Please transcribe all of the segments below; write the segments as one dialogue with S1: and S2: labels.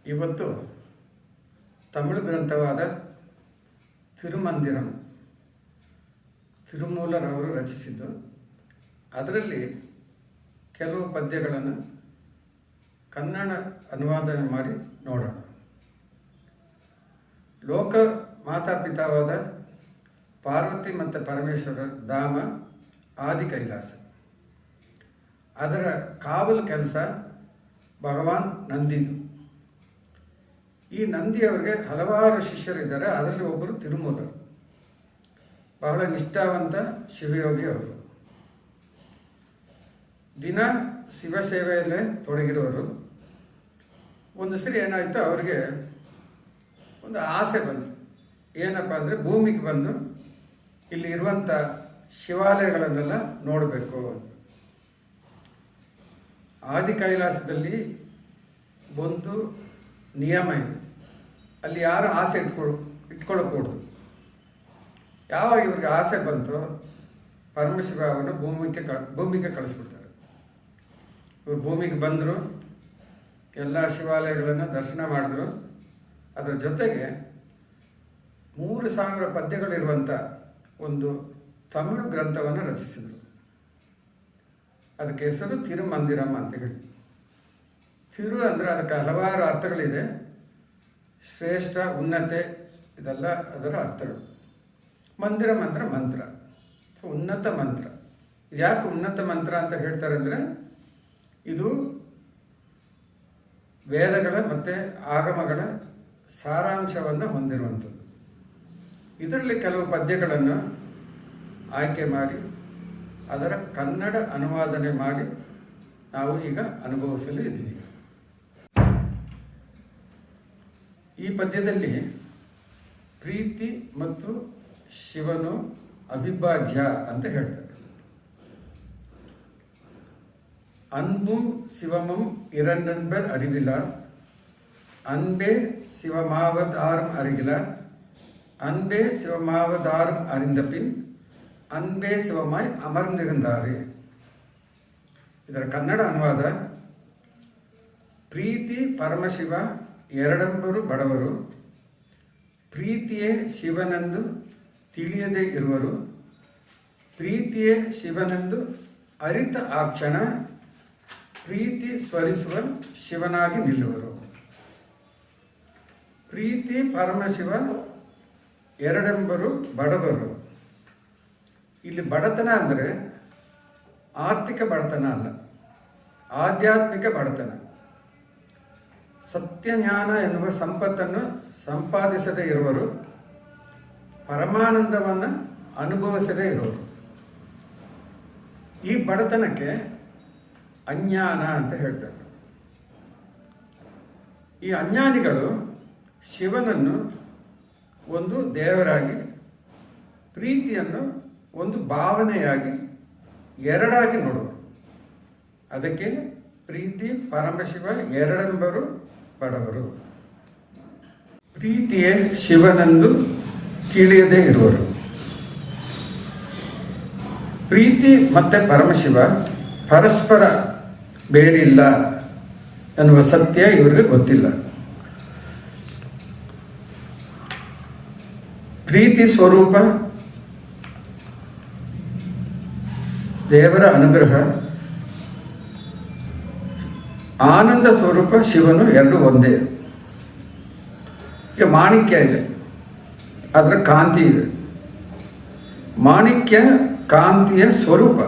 S1: ಇವತ್ತು ತಮಿಳು ಗ್ರಂಥವಾದ ತಿರುಮಂದಿರಂ ತಿರುಮೂಲರವರು ರಚಿಸಿದ್ದು. ಅದರಲ್ಲಿ ಕೆಲವು ಪದ್ಯಗಳನ್ನು ಕನ್ನಡ ಅನುವಾದ ಮಾಡಿ ನೋಡೋಣ. ಲೋಕ ಮಾತಾಪಿತಾವಾದ ಪಾರ್ವತಿ ಮತ್ತು ಪರಮೇಶ್ವರ ಧಾಮ ಆದಿ ಕೈಲಾಸ. ಅದರ ಕಾವಲು ಕೆಲಸ ಭಗವಾನ್ ನಂದಿದು. ಈ ನಂದಿಯವರಿಗೆ ಹಲವಾರು ಶಿಷ್ಯರಿದ್ದಾರೆ. ಅದರಲ್ಲಿ ಒಬ್ಬರು ತಿರುಮೂಲರು, ಬಹಳ ನಿಷ್ಠಾವಂತ ಶಿವಯೋಗಿ ಅವರು. ದಿನ ಶಿವಸೇವೆಯಲ್ಲೇ ತೊಡಗಿರೋರು. ಒಂದು ಸರಿ ಏನಾಯಿತು, ಅವರಿಗೆ ಒಂದು ಆಸೆ ಬಂತು. ಏನಪ್ಪ ಅಂದರೆ ಭೂಮಿಗೆ ಬಂದು ಇಲ್ಲಿ ಇರುವಂಥ ಶಿವಾಲಯಗಳನ್ನೆಲ್ಲ ನೋಡಬೇಕು ಅಂತ. ಆದಿ ಕೈಲಾಸದಲ್ಲಿ ಒಂದು ನಿಯಮ ಇದೆ, ಅಲ್ಲಿ ಯಾರು ಆಸೆ ಇಟ್ಕೊಳ್ಳೋಕೂಡದು. ಯಾವಾಗ ಇವ್ರಿಗೆ ಆಸೆ ಬಂತು, ಪರಮಶಿವ ಅವನು ಭೂಮಿಗೆ ಕಳಿಸ್ಬಿಡ್ತಾರೆ. ಇವರು ಭೂಮಿಗೆ ಬಂದರು, ಎಲ್ಲ ಶಿವಾಲಯಗಳನ್ನು ದರ್ಶನ ಮಾಡಿದ್ರು. ಅದರ ಜೊತೆಗೆ 3000 ಪದ್ಯಗಳಿರುವಂಥ ಒಂದು ತಮಿಳು ಗ್ರಂಥವನ್ನು ರಚಿಸಿದರು. ಅದಕ್ಕೆ ಹೆಸರು ತಿರುಮಂದಿರಂ ಅಂತ ಹೇಳಿ. ತಿರು ಅಂದರೆ ಅದಕ್ಕೆ ಹಲವಾರು ಅರ್ಥಗಳಿದೆ. ಶ್ರೇಷ್ಠ, ಉನ್ನತೆ, ಇದೆಲ್ಲ ಅದರ ಅರ್ಥಗಳು. ಮಂದಿರಂ ಅಂದರೆ ಮಂತ್ರ, ಸೊ ಉನ್ನತ ಮಂತ್ರ. ಯಾಕೆ ಉನ್ನತ ಮಂತ್ರ ಅಂತ ಹೇಳ್ತಾರೆ ಅಂದರೆ, ಇದು ವೇದಗಳ ಮತ್ತು ಆಗಮಗಳ ಸಾರಾಂಶವನ್ನು ಹೊಂದಿರುವಂಥದ್ದು. ಇದರಲ್ಲಿ ಕೆಲವು ಪದ್ಯಗಳನ್ನು ಆಯ್ಕೆ ಮಾಡಿ ಅದರ ಕನ್ನಡ ಅನುವಾದನೆ ಮಾಡಿ ನಾವು ಈಗ ಅನುಭವಿಸಲು ಇದ್ದೀವಿ. ಈ ಪದ್ಯದಲ್ಲಿ ಪ್ರೀತಿ ಮತ್ತು ಶಿವನು ಅವಿಭಾಜ್ಯ ಅಂತ ಹೇಳ್ತಾರೆ. ಅನ್ಬುಂ ಶಿವಮಂ இரண்டென்பர் அறிவிலார், அன்பே சிவமாவதாரும் அருகிலார், அன்பே சிவமாவதாரும் அறிந்தபின் ಅನ್ಬೇ ಶಿವಮಾಯ್ ಅಮರ್ನಿರುತ್ತಾರೆ. ಇದರ ಕನ್ನಡ ಅನುವಾದ: ಪ್ರೀತಿ ಪರಮಶಿವ ಎರಡೆಂಬರು ಬಡವರು, ಪ್ರೀತಿಯೇ ಶಿವನೆಂದು ತಿಳಿಯದೇ ಇರುವರು, ಪ್ರೀತಿಯೇ ಶಿವನೆಂದು ಅರಿತ ಆ ಕ್ಷಣ ಪ್ರೀತಿ ಸ್ವರಿಸುವ ಶಿವನಾಗಿ ನಿಲ್ಲುವರು. ಪ್ರೀತಿ ಪರಮಶಿವ ಎರಡೆಂಬರು ಬಡವರು. ಇಲ್ಲಿ ಬಡತನ ಅಂದರೆ ಆರ್ಥಿಕ ಬಡತನ ಅಲ್ಲ, ಆಧ್ಯಾತ್ಮಿಕ ಬಡತನ. ಸತ್ಯಜ್ಞಾನ ಎನ್ನುವ ಸಂಪತ್ತನ್ನು ಸಂಪಾದಿಸದೇ ಇರುವರು, ಪರಮಾನಂದವನ್ನು ಅನುಭವಿಸದೇ ಇರುವರು. ಈ ಬಡತನಕ್ಕೆ ಅಜ್ಞಾನ ಅಂತ ಹೇಳ್ತಾರೆ. ಈ ಅಜ್ಞಾನಿಗಳು ಶಿವನನ್ನು ಒಂದು ದೇವರಾಗಿ, ಪ್ರೀತಿಯನ್ನು ಒಂದು ಭಾವನೆಯಾಗಿ ಎರಡಾಗಿ ನೋಡುವರು. ಅದಕ್ಕೆ ಪ್ರೀತಿ ಪರಮಶಿವ ಎರಡೆಂಬರು ಬಡವರು. ಪ್ರೀತಿಯೇ ಶಿವನೆಂದು ತಿಳಿಯದೇ ಇರುವರು. ಪ್ರೀತಿ ಮತ್ತು ಪರಮಶಿವ ಪರಸ್ಪರ ಬೇರಿಲ್ಲ ಎನ್ನುವ ಸತ್ಯ ಇವರಿಗೆ ಗೊತ್ತಿಲ್ಲ. ಪ್ರೀತಿ ಸ್ವರೂಪ ದೇವರ ಅನುಗ್ರಹ, ಆನಂದ ಸ್ವರೂಪ ಶಿವನು ಎರಡು ಒಂದೇ. ಈಗ ಮಾಣಿಕ್ಯ ಇದೆ, ಅದರ ಕಾಂತಿ ಇದೆ. ಮಾಣಿಕ್ಯ ಕಾಂತಿಯ ಸ್ವರೂಪ,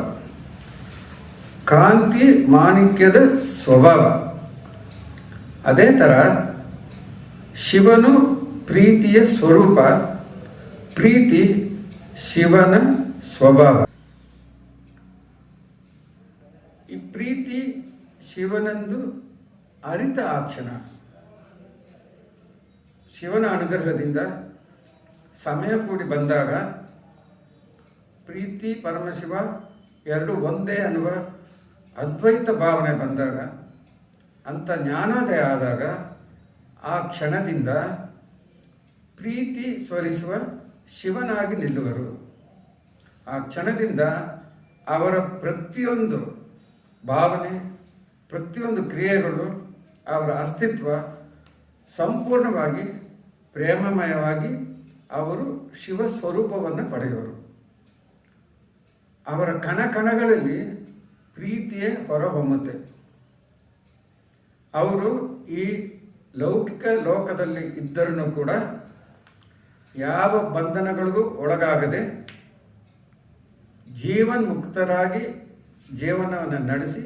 S1: ಕಾಂತಿ ಮಾಣಿಕ್ಯದ ಸ್ವಭಾವ. ಅದೇ ಥರ ಶಿವನು ಪ್ರೀತಿಯ ಸ್ವರೂಪ, ಪ್ರೀತಿ ಶಿವನ ಸ್ವಭಾವ. ಈ ಪ್ರೀತಿ ಶಿವನೆಂದು ಅರಿತ ಆ ಕ್ಷಣ ಶಿವನ ಅನುಗ್ರಹದಿಂದ ಸಮಯ ಕೂಡಿ ಬಂದಾಗ, ಪ್ರೀತಿ ಪರಮಶಿವ ಎರಡು ಒಂದೇ ಅನ್ನುವ ಅದ್ವೈತ ಭಾವನೆ ಬಂದಾಗ, ಅಂಥ ಜ್ಞಾನೋದಯ ಆದಾಗ, ಆ ಕ್ಷಣದಿಂದ ಪ್ರೀತಿ ಸ್ವರಿಸುವ ಶಿವನಾಗಿ ನಿಲ್ಲುವರು. ಆ ಕ್ಷಣದಿಂದ ಅವರ ಪ್ರತಿಯೊಂದು ಭಾವನೆ, ಪ್ರತಿಯೊಂದು ಕ್ರಿಯೆಗಳು, ಅವರ ಅಸ್ತಿತ್ವ ಸಂಪೂರ್ಣವಾಗಿ ಪ್ರೇಮಮಯವಾಗಿ ಅವರು ಶಿವ ಸ್ವರೂಪವನ್ನು ಪಡೆಯುವರು. ಅವರ ಕಣಕಣಗಳಲ್ಲಿ ಪ್ರೀತಿಯೇ ಹೊರಹೊಮ್ಮುತ್ತೆ. ಅವರು ಈ ಲೌಕಿಕ ಲೋಕದಲ್ಲಿ ಇದ್ದರೂ ಕೂಡ ಯಾವ ಬಂಧನಗಳಿಗೂ ಒಳಗಾಗದೆ ಜೀವನ್ಮುಕ್ತರಾಗಿ ಜೀವನವನ್ನು ನಡೆಸಿ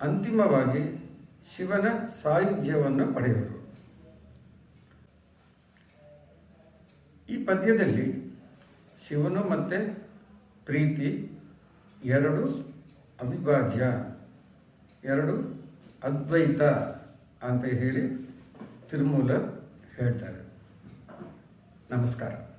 S1: ಅಂತಿಮವಾಗಿ ಶಿವನ ಸಾಯುಜ್ಯವನ್ನು ಪಡೆಯುವರು. ಈ ಪದ್ಯದಲ್ಲಿ ಶಿವನು ಮತ್ತು ಪ್ರೀತಿ ಎರಡು ಅವಿಭಾಜ್ಯ, ಎರಡು ಅದ್ವೈತ ಅಂತ ಹೇಳಿ ತಿರುಮೂಲರ್ ಹೇಳ್ತಾರೆ. ನಮಸ್ಕಾರ.